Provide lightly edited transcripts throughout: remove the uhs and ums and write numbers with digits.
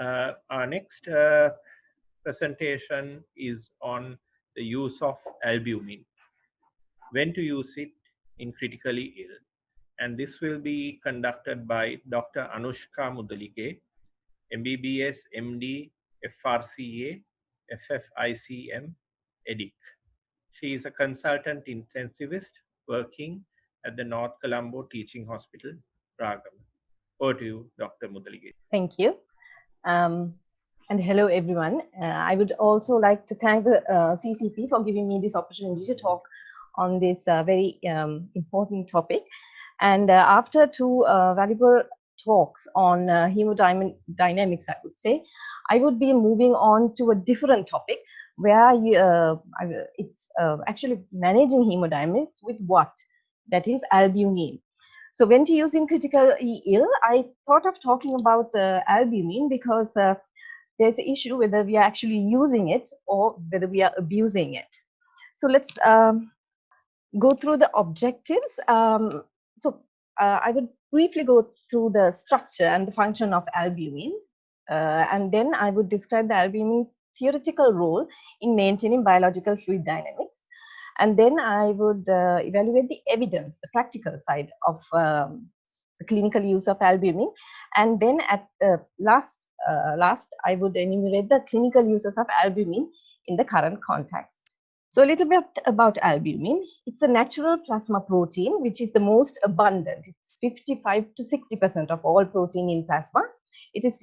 Our next presentation is on the use of albumin, when to use it in critically ill. And this will be conducted by Dr. Anushka Mudalige, MBBS, MD, FRCA, FFICM, EDIC. She is a consultant intensivist working at the North Colombo Teaching Hospital, Ragama. Over to you, Dr. Mudalige. Thank you. And hello, everyone. I would also like to thank the CCP for giving me this opportunity to talk on this very important topic. And after two valuable talks on hemodynamics, I would say, I would be moving on to a different topic where it's actually managing hemodynamics with what? That is albumin. So when to use in critically ill, I thought of talking about albumin because there's an issue whether we are actually using it or whether we are abusing it. So let's go through the objectives. I would briefly go through the structure and the function of albumin, and then I would describe the albumin's theoretical role in maintaining biological fluid dynamics. And then I would evaluate the evidence, the practical side of the clinical use of albumin. And then at the last, I would enumerate the clinical uses of albumin in the current context. So a little bit about albumin. It's a natural plasma protein, which is the most abundant. It's 55 to 60% of all protein in plasma. It is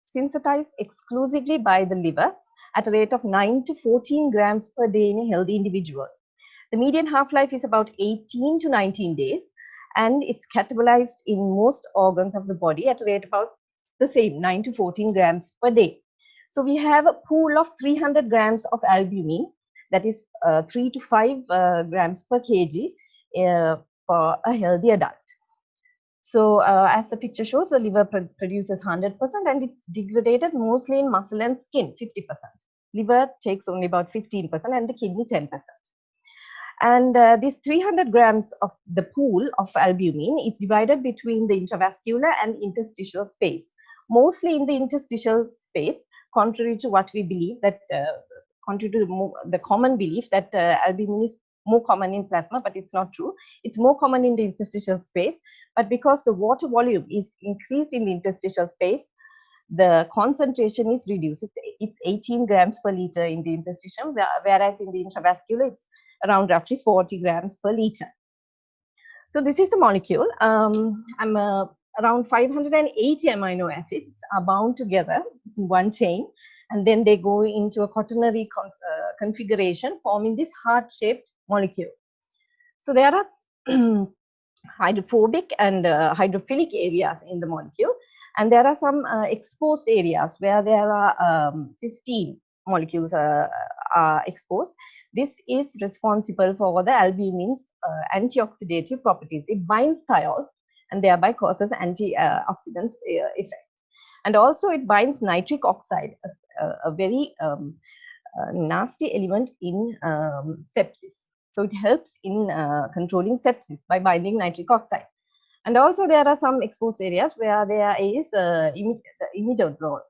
synthesized exclusively by the liver at a rate of 9 to 14 grams per day in a healthy individual. The median half-life is about 18 to 19 days, and it's catabolized in most organs of the body at a rate about the same, 9 to 14 grams per day. So we have a pool of 300 grams of albumin, that is 3 to 5 grams per kg for a healthy adult. So as the picture shows, the liver produces 100% and it's degraded mostly in muscle and skin, 50%. Liver takes only about 15% and the kidney 10%. And these 300 grams of the pool of albumin is divided between the intravascular and interstitial space, mostly in the interstitial space, contrary to what we believe that, contrary to the common belief that albumin is more common in plasma, but it's not true. It's more common in the interstitial space, but because the water volume is increased in the interstitial space, the concentration is reduced. It's 18 grams per liter in the interstitium, whereas in the intravascular, it's around roughly 40 grams per liter. So this is the molecule. Around 580 amino acids are bound together in one chain, and then they go into a quaternary configuration, forming this heart-shaped molecule. So there are hydrophobic and hydrophilic areas in the molecule, and there are some exposed areas where there are cysteine molecules are exposed. This is responsible for the albumin's antioxidative properties. It binds thiol and thereby causes antioxidant effect. And also it binds nitric oxide, a very nasty element in sepsis. So it helps in controlling sepsis by binding nitric oxide. And also there are some exposed areas where there is the imidazole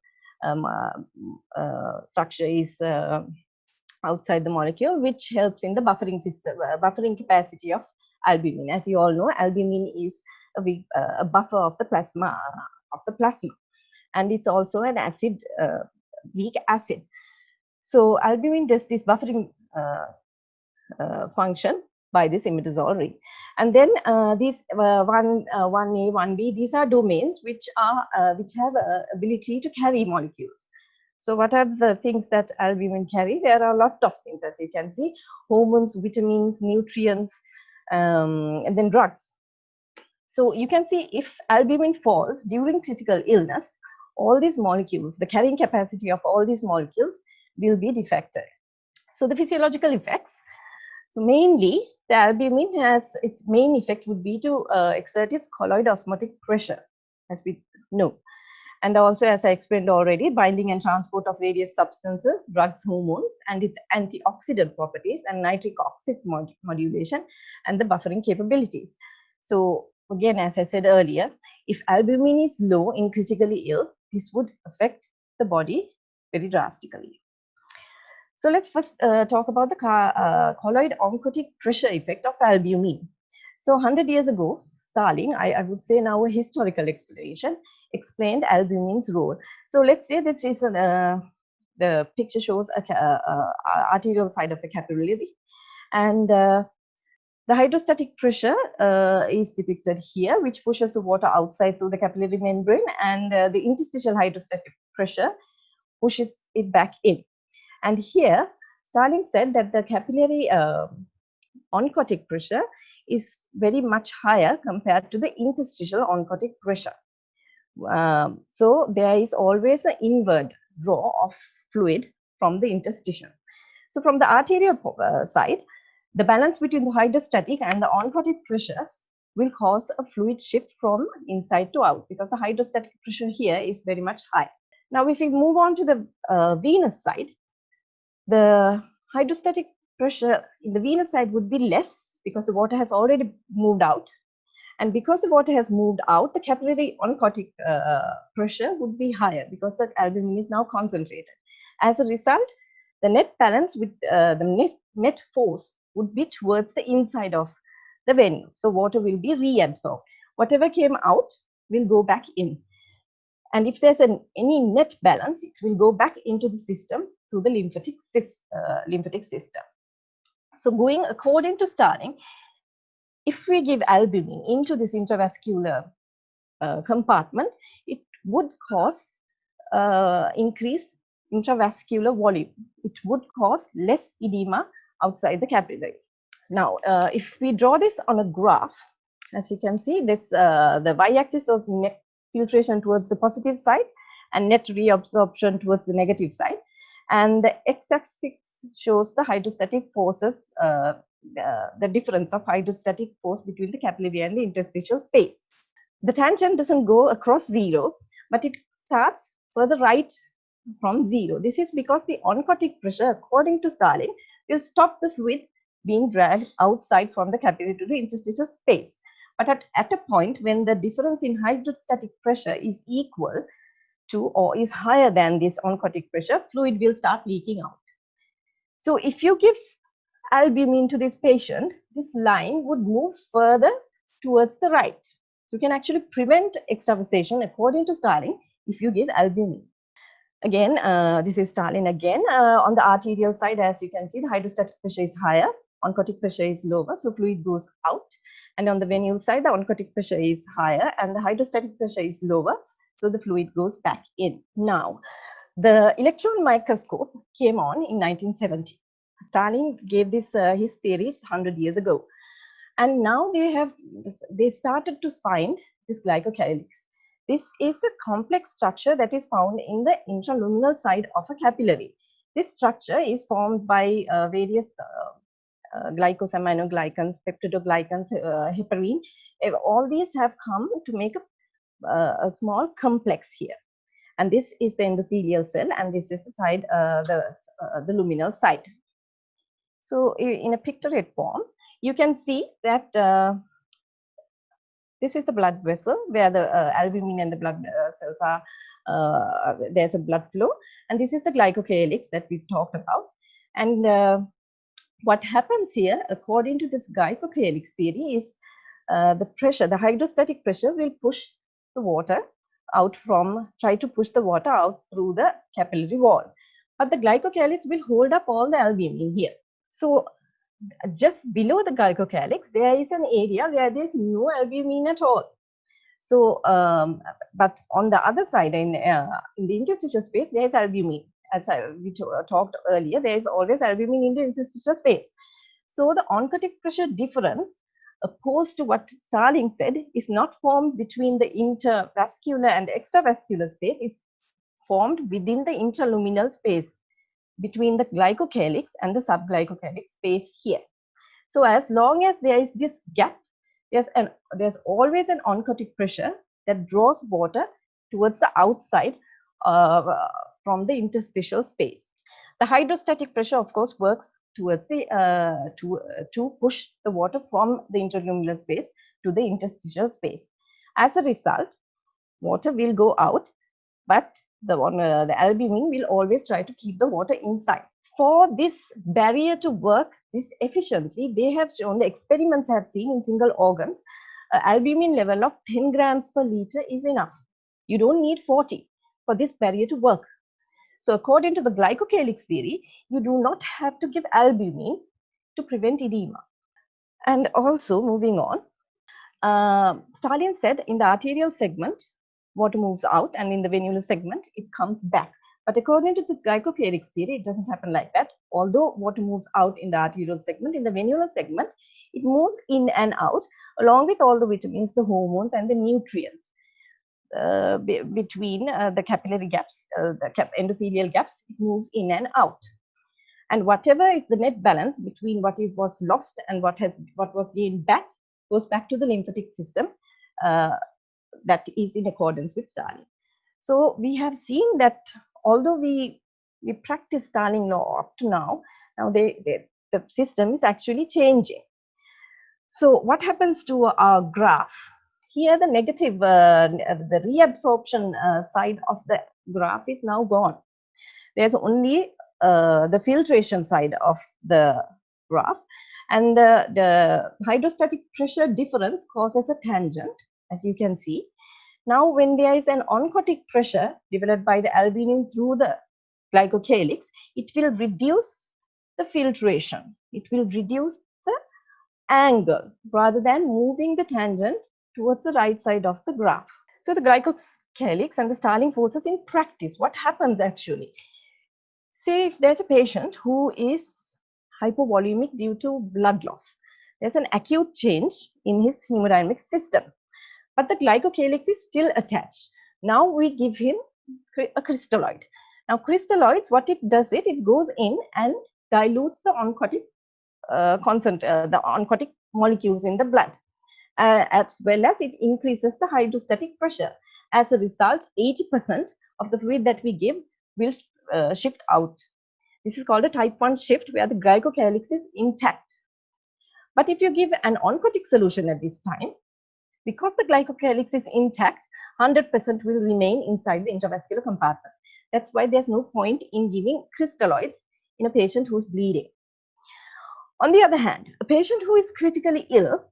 structure is outside the molecule, which helps in the buffering system, buffering capacity of albumin. As you all know, albumin is a buffer of the plasma, and it's also an acid, weak acid. So albumin does this buffering function by this imidazole ring. And then these 1A, 1B, these are domains which have ability to carry molecules. So what are the things that albumin carry? There are a lot of things, as you can see: hormones, vitamins, nutrients, and then drugs. So you can see if albumin falls during critical illness, all these molecules, the carrying capacity of all these molecules will be defected. So the physiological effects. So mainly the albumin has its main effect would be to exert its colloid osmotic pressure, as we know. And also, as I explained already, binding and transport of various substances, drugs, hormones, and its antioxidant properties and nitric oxide modulation and the buffering capabilities. So again, as I said earlier, if albumin is low in critically ill, this would affect the body very drastically. So let's first talk about the colloid oncotic pressure effect of albumin. So 100 years ago, Stalin, I would say now a historical explanation, explained albumin's role. So let's say this is the picture shows a arterial side of a capillary, and the hydrostatic pressure is depicted here, which pushes the water outside through the capillary membrane, and the interstitial hydrostatic pressure pushes it back in. And here, Stalin said that the capillary oncotic pressure is very much higher compared to the interstitial oncotic pressure. So there is always an inward draw of fluid from the interstitial. So from the arterial side, the balance between the hydrostatic and the oncotic pressures will cause a fluid shift from inside to out, because the hydrostatic pressure here is very much high. Now, if we move on to the venous side, the hydrostatic pressure in the venous side would be less because the water has already moved out. And because the water has moved out, the capillary oncotic pressure would be higher because the albumin is now concentrated. As a result, the net balance with the net force would be towards the inside of the venue. So water will be reabsorbed. Whatever came out will go back in. And if there's any net balance, it will go back into the system through the lymphatic system. So going according to Stalin, if we give albumin into this intravascular compartment, it would cause increased intravascular volume. It would cause less edema outside the capillary. Now, if we draw this on a graph, as you can see, this the y-axis of net filtration towards the positive side and net reabsorption towards the negative side, and the x-axis shows the hydrostatic forces, the difference of hydrostatic force between the capillary and the interstitial space. The tangent doesn't go across zero, but it starts further right from zero. This is because the oncotic pressure, according to Stalin, will stop the fluid being dragged outside from the capillary to the interstitial space. But at a point when the difference in hydrostatic pressure is equal to or is higher than this oncotic pressure, fluid will start leaking out. So if you give albumin to this patient, this line would move further towards the right. So you can actually prevent extravasation, according to Stalin, if you give albumin. Again, this is Stalin again. On the arterial side, as you can see, the hydrostatic pressure is higher, oncotic pressure is lower, so fluid goes out. And on the venule side, the oncotic pressure is higher and the hydrostatic pressure is lower, so the fluid goes back in. Now, the electron microscope came on in 1970. Stalin gave this his theory 100 years ago. And now they started to find this glycocalyx. This is a complex structure that is found in the intraluminal side of a capillary. This structure is formed by various glycosaminoglycans, peptidoglycans, heparin. All these have come to make a small complex here. And this is the endothelial cell, and this is the side, the luminal side. So in a pictorial form, you can see that this is the blood vessel where the albumin and the blood cells are, there's a blood flow. And this is the glycocalyx that we've talked about. And what happens here, according to this glycocalyx theory, is the pressure, the hydrostatic pressure will push the water out try to push the water out through the capillary wall. But the glycocalyx will hold up all the albumin here. So just below the glycocalyx, there is an area where there's no albumin at all. So, but on the other side, in the interstitial space, there is albumin. As we talked earlier, there is always albumin in the interstitial space. So the oncotic pressure difference, opposed to what Stalin said, is not formed between the intravascular and extravascular space. It's formed within the intraluminal space between the glycocalyx and the subglycocalyx space here. So as long as there is this gap, there's always an oncotic pressure that draws water towards the outside from the interstitial space. The hydrostatic pressure, of course, works towards the to push the water from the intraluminal space to the interstitial space. As a result, water will go out, but the albumin will always try to keep the water inside. For this barrier to work this efficiently, they have shown, the experiments have seen in single organs, albumin level of 10 grams per liter is enough. You don't need 40 for this barrier to work. So according to the glycocalyx theory, you do not have to give albumin to prevent edema. And also moving on, Stalin said in the arterial segment, water moves out, and in the venular segment, it comes back. But according to the glycocalyx theory, it doesn't happen like that. Although water moves out in the arterial segment, in the venular segment, it moves in and out along with all the vitamins, the hormones, and the nutrients. Between the capillary gaps, the endothelial gaps, it moves in and out. And whatever is the net balance between what was lost and what was gained back goes back to the lymphatic system that is in accordance with Stalin. So we have seen that although we practice Stalin law up to now the system is actually changing. So what happens to our graph? Here the negative, the reabsorption side of the graph is now gone. There's only the filtration side of the graph, and the hydrostatic pressure difference causes a tangent, as you can see. Now, when there is an oncotic pressure developed by the albumin through the glycocalyx, it will reduce the filtration. It will reduce the angle rather than moving the tangent towards the right side of the graph. So the glycocalyx and the Stalin forces in practice, what happens actually? Say if there's a patient who is hypovolemic due to blood loss, there's an acute change in his hemodynamic system, but the glycocalyx is still attached. Now we give him a crystalloid. Now crystalloids, what it does, it goes in and dilutes the oncotic the oncotic molecules in the blood, as well as it increases the hydrostatic pressure. As a result, 80% of the fluid that we give will shift out. This is called a type 1 shift, where the glycocalyx is intact. But if you give an oncotic solution at this time, because the glycocalyx is intact, 100% will remain inside the intravascular compartment. That's why there's no point in giving crystalloids in a patient who's bleeding. On the other hand, a patient who is critically ill,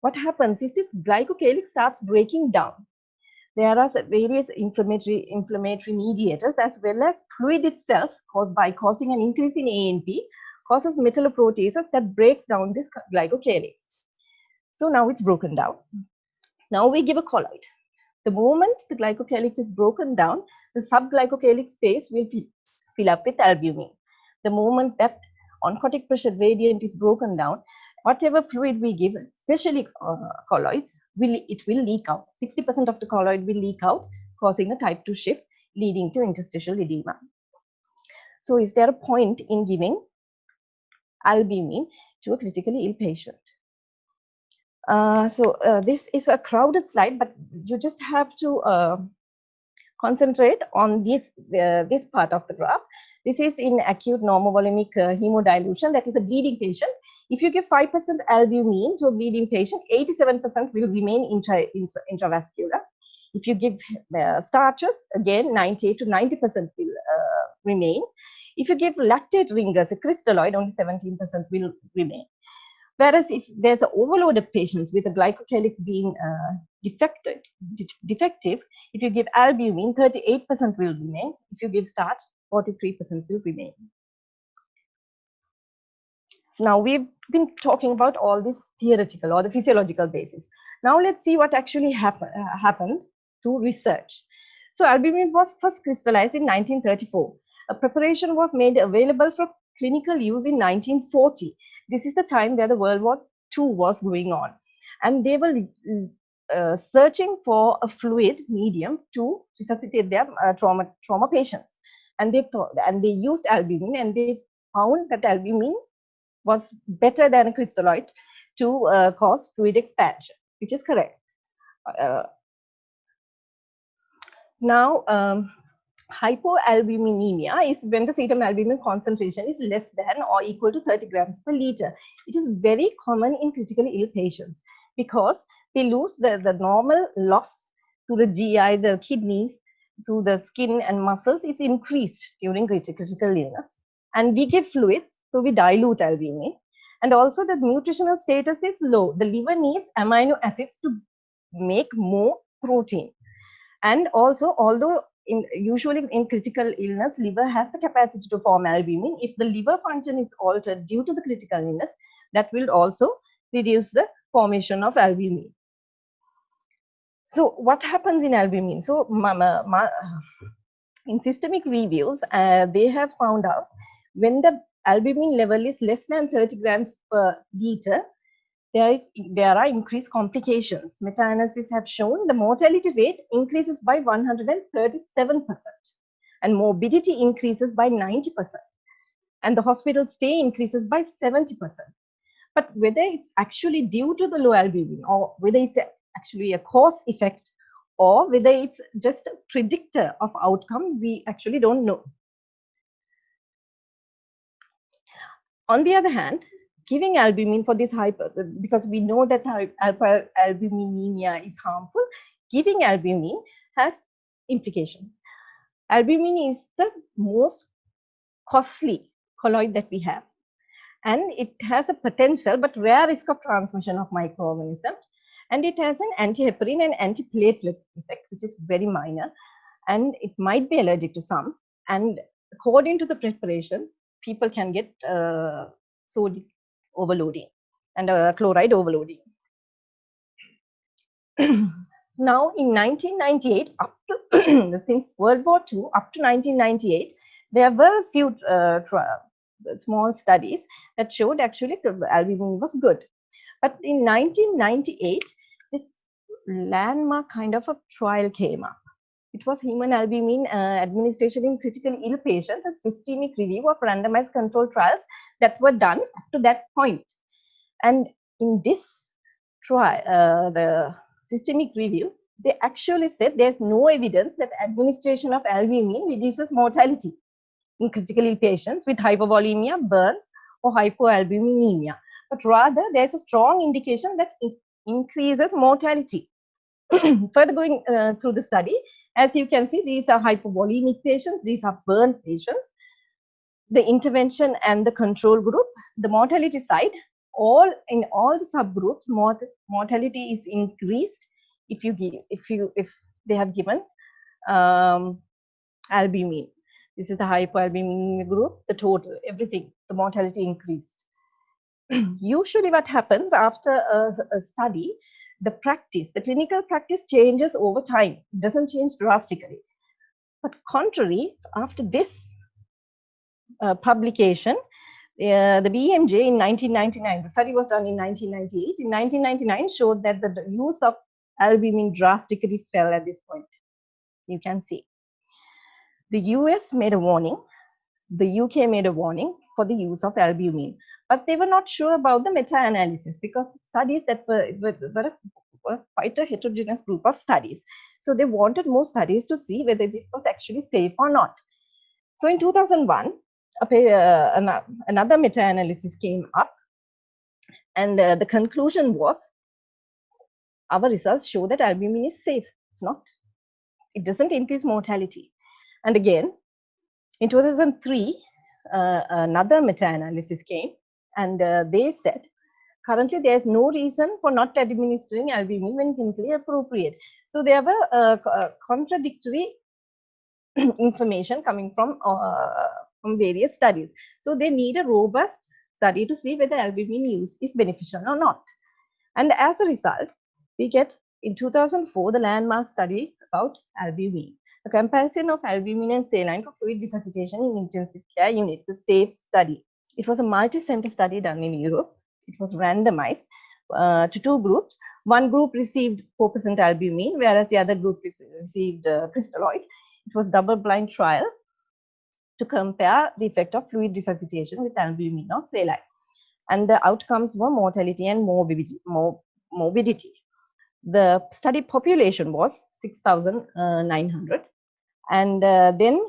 what happens is this glycocalyx starts breaking down. There are various inflammatory mediators, as well as fluid itself, by causing an increase in ANP, causes metalloproteases that breaks down this glycocalyx. So now it's broken down. Now we give a colloid. The moment the glycocalyx is broken down, the subglycocalyx space will fill up with albumin. The moment that oncotic pressure gradient is broken down, whatever fluid we give, especially colloids, it will leak out. 60% of the colloid will leak out, causing a type 2 shift, leading to interstitial edema. So is there a point in giving albumin to a critically ill patient? This is a crowded slide, but you just have to concentrate on this part of the graph. This is in acute normovolemic hemodilution, that is a bleeding patient. If you give 5% albumin to a bleeding patient, 87% will remain intravascular. If you give starches, again 98 to 90% will remain. If you give lactate ringers, a crystalloid, only 17% will remain. Whereas if there's an overloaded patients with a glycocalyx being defective, if you give albumin, 38% will remain. If you give starch, 43% will remain. So now we've been talking about all this theoretical or the physiological basis. Now let's see what actually happened to research. So albumin was first crystallized in 1934. A preparation was made available for clinical use in 1940. This is the time where the World War II was going on. And they were searching for a fluid medium to resuscitate their trauma patients. And they used albumin, and they found that albumin was better than a crystalloid to cause fluid expansion, which is correct. Now, hypoalbuminemia is when the serum albumin concentration is less than or equal to 30 grams per liter. It is very common in critically ill patients because they lose the normal loss to the GI, the kidneys, through the skin and muscles is increased during critical illness. And we give fluids, so we dilute albumin. And also the nutritional status is low. The liver needs amino acids to make more protein. And also, although usually in critical illness, liver has the capacity to form albumin. If the liver function is altered due to the critical illness, that will also reduce the formation of albumin. So what happens in albumin? So in systemic reviews, they have found out when the albumin level is less than 30 grams per liter, there are increased complications. Meta-analysis have shown the mortality rate increases by 137% and morbidity increases by 90%, and the hospital stay increases by 70%. But whether it's actually due to the low albumin, or whether it's actually a cause effect, or whether it's just a predictor of outcome, we actually don't know. On the other hand, giving albumin for this because we know that hyperalbuminemia is harmful, giving albumin has implications. Albumin is the most costly colloid that we have, and it has a potential but rare risk of transmission of microorganisms, and it has an antiheparin and antiplatelet effect, which is very minor, and it might be allergic to some, and according to the preparation, people can get sodium overloading and chloride overloading. Now in 1998, up to since World War II up to 1998, there were a few small studies that showed actually the albumin was good. But in 1998, this landmark kind of a trial came up. It was human albumin administration in critically ill patients and systemic review of randomized controlled trials that were done up to that point. And in this trial, the systemic review, they actually said there's no evidence that administration of albumin reduces mortality in critically ill patients with hypovolemia, burns, or hypoalbuminemia, but rather there's a strong indication that it increases mortality. Further going through the study, as you can see, these are hypovolemic patients, these are burn patients. The intervention and the control group, the mortality side, in all the subgroups, mortality is increased if they have given albumin. This is the hypoalbumin group, the total, everything, the mortality increased. Usually what happens after a study, the clinical practice changes over time. It doesn't change drastically. But contrary, after this publication, the BMJ in 1999, the study was done in 1998. In 1999, showed that the use of albumin drastically fell at this point. You can see. The US made a warning. The UK made a warning for the use of albumin, but they were not sure about the meta-analysis because studies that were quite a heterogeneous group of studies. So they wanted more studies to see whether it was actually safe or not. So in 2001, another meta-analysis came up, and the conclusion was our results show that albumin is safe. It doesn't increase mortality. And again, in 2003, another meta-analysis came, and they said, currently there is no reason for not administering albumin when clinically appropriate. So there were contradictory information coming from various studies. So they need a robust study to see whether albumin use is beneficial or not. And as a result, we get in 2004 the landmark study about albumin. A comparison of albumin and saline for fluid resuscitation in intensive care unit, the SAFE study. It was a multi-center study done in Europe. It was randomized to two groups. One group received 4% albumin, whereas the other group received crystalloid. It was double-blind trial to compare the effect of fluid resuscitation with albumin or saline. And the outcomes were mortality and morbidity. The study population was 6,900. And then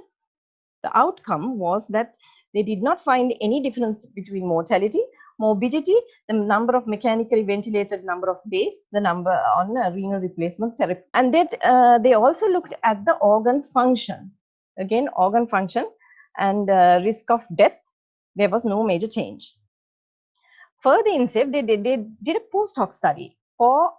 the outcome was that they did not find any difference between mortality Morbidity, the number of mechanically ventilated number of days, the number on renal replacement therapy. And that they also looked at the organ function. Again, organ function and risk of death, there was no major change. Further in SAFE, they did a post-hoc study for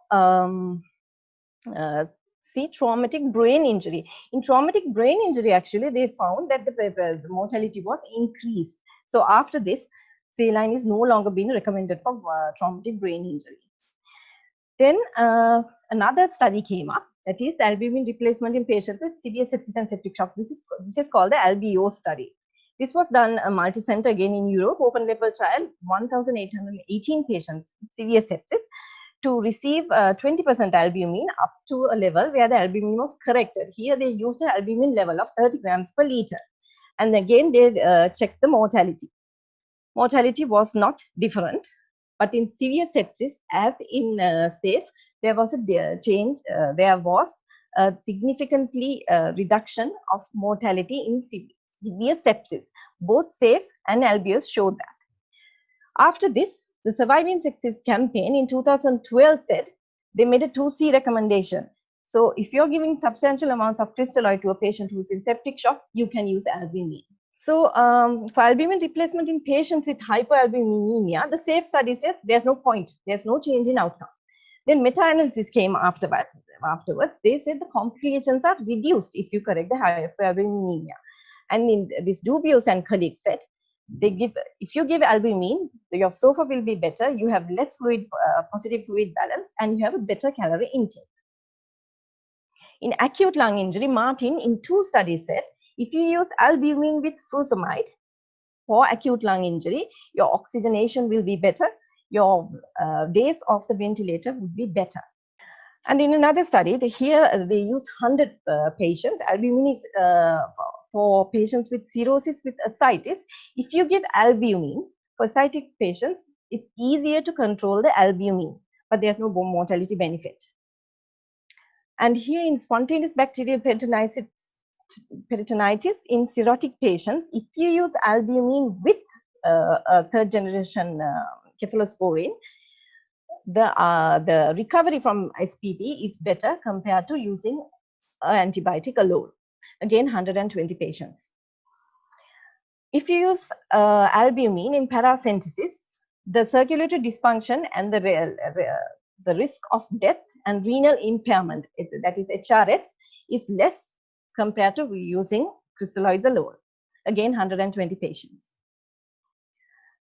traumatic brain injury. In traumatic brain injury, actually, they found that the mortality was increased. So after this, saline is no longer being recommended for traumatic brain injury. Then another study came up, that is the albumin replacement in patients with severe sepsis and septic shock. This is called the ALBO study. This was done multi-center again in Europe, open label trial, 1,818 patients with severe sepsis to receive 20% albumin up to a level where the albumin was corrected. Here they used an albumin level of 30 grams per liter. And again, they checked the mortality. Mortality was not different, but in severe sepsis, as in SAFE, there was a change. There was a significantly reduction of mortality in severe sepsis. Both SAFE and ALBIOS showed that. After this, the Surviving Sepsis campaign in 2012 said they made a 2C recommendation. So if you're giving substantial amounts of crystalloid to a patient who's in septic shock, you can use albumin. So for albumin replacement in patients with hypoalbuminemia, the SAFE study says there's no point, there's no change in outcome. Then meta-analysis came afterwards. They said the complications are reduced if you correct the hypoalbuminemia. And in this Dubios and colleagues said, if you give albumin, your SOFA will be better, you have less fluid, positive fluid balance, and you have a better calorie intake. In acute lung injury, Martin in 2 studies said, if you use albumin with furosemide for acute lung injury, your oxygenation will be better, your days off the ventilator would be better. And in another study, they used 100 patients. Albumin is for patients with cirrhosis with ascites. If you give albumin for ascitic patients, it's easier to control the albumin, but there's no mortality benefit. And here in spontaneous bacterial peritonitis in cirrhotic patients, if you use albumin with a 3rd generation cephalosporin, the recovery from SPP is better compared to using an antibiotic alone. Again, 120 patients. If you use albumin in paracentesis, the circulatory dysfunction and the risk of death and renal impairment, that is HRS, is less compared to using crystalloids alone. Again, 120 patients.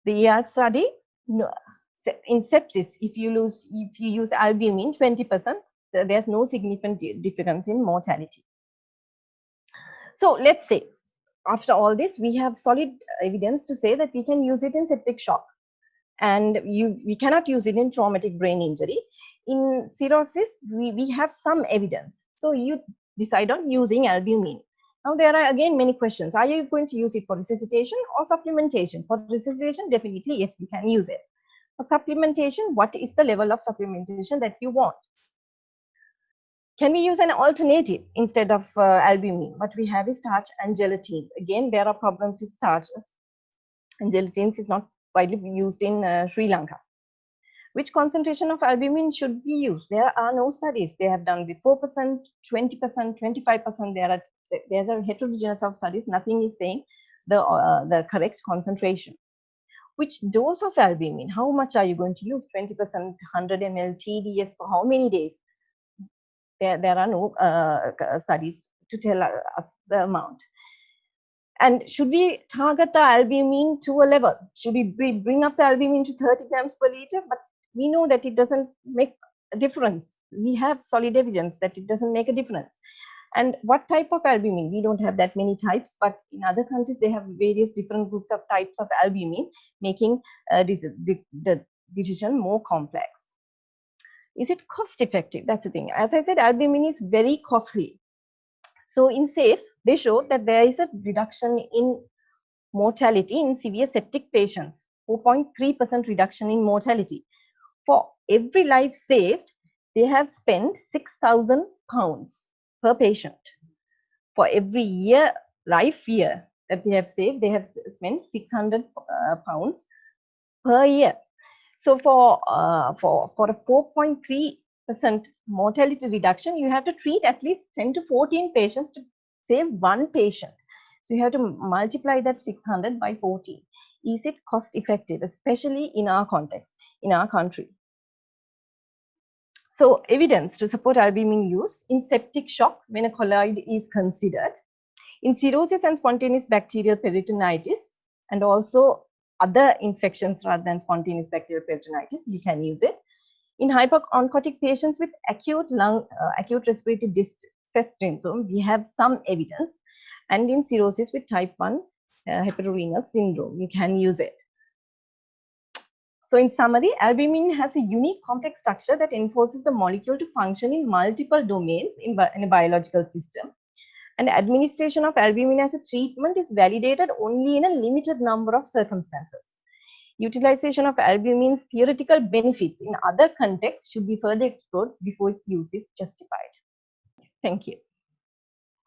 The ER study, in sepsis, if you use albumin 20%, there's no significant difference in mortality. So let's say, after all this, we have solid evidence to say that we can use it in septic shock, and we cannot use it in traumatic brain injury. In cirrhosis, we have some evidence. So you decide on using albumin. Now there are again many questions. Are you going to use it for resuscitation or supplementation? For resuscitation, definitely yes, you can use it. For supplementation, what is the level of supplementation that you want? Can we use an alternative instead of albumin? What we have is starch and gelatin. Again, there are problems with starches, and gelatins is not widely used in Sri Lanka. Which concentration of albumin should be used? There are no studies. They have done with 4%, 20%, 25%. There's a heterogeneous of studies. Nothing is saying the correct concentration. Which dose of albumin? How much are you going to use? 20%, 100 ml TDS for how many days? There are no studies to tell us the amount. And should we target the albumin to a level? Should we bring up the albumin to 30 grams per liter? But we know that it doesn't make a difference. We have solid evidence that it doesn't make a difference. And what type of albumin? We don't have that many types, but in other countries, they have various different groups of types of albumin, making the decision more complex. Is it cost effective? That's the thing. As I said, albumin is very costly. So in SAFE, they showed that there is a reduction in mortality in severe septic patients, 4.3% reduction in mortality. For every life saved, they have spent £6,000 per patient. For every life year that they have saved, they have spent £600 per year. So for a 4.3% mortality reduction, you have to treat at least 10 to 14 patients to save one patient. So you have to multiply that 600 by 14. Is it cost effective, especially in our context, in our country? So evidence to support albumin use in septic shock when a colloid is considered. In cirrhosis and spontaneous bacterial peritonitis, and also other infections rather than spontaneous bacterial peritonitis, you can use it. In hyperonchotic patients with acute respiratory distress syndrome, we have some evidence. And in cirrhosis with type 1 hepatorenal syndrome, you can use it. So in summary, albumin has a unique complex structure that enforces the molecule to function in multiple domains in a biological system. And administration of albumin as a treatment is validated only in a limited number of circumstances. Utilization of albumin's theoretical benefits in other contexts should be further explored before its use is justified. Thank you.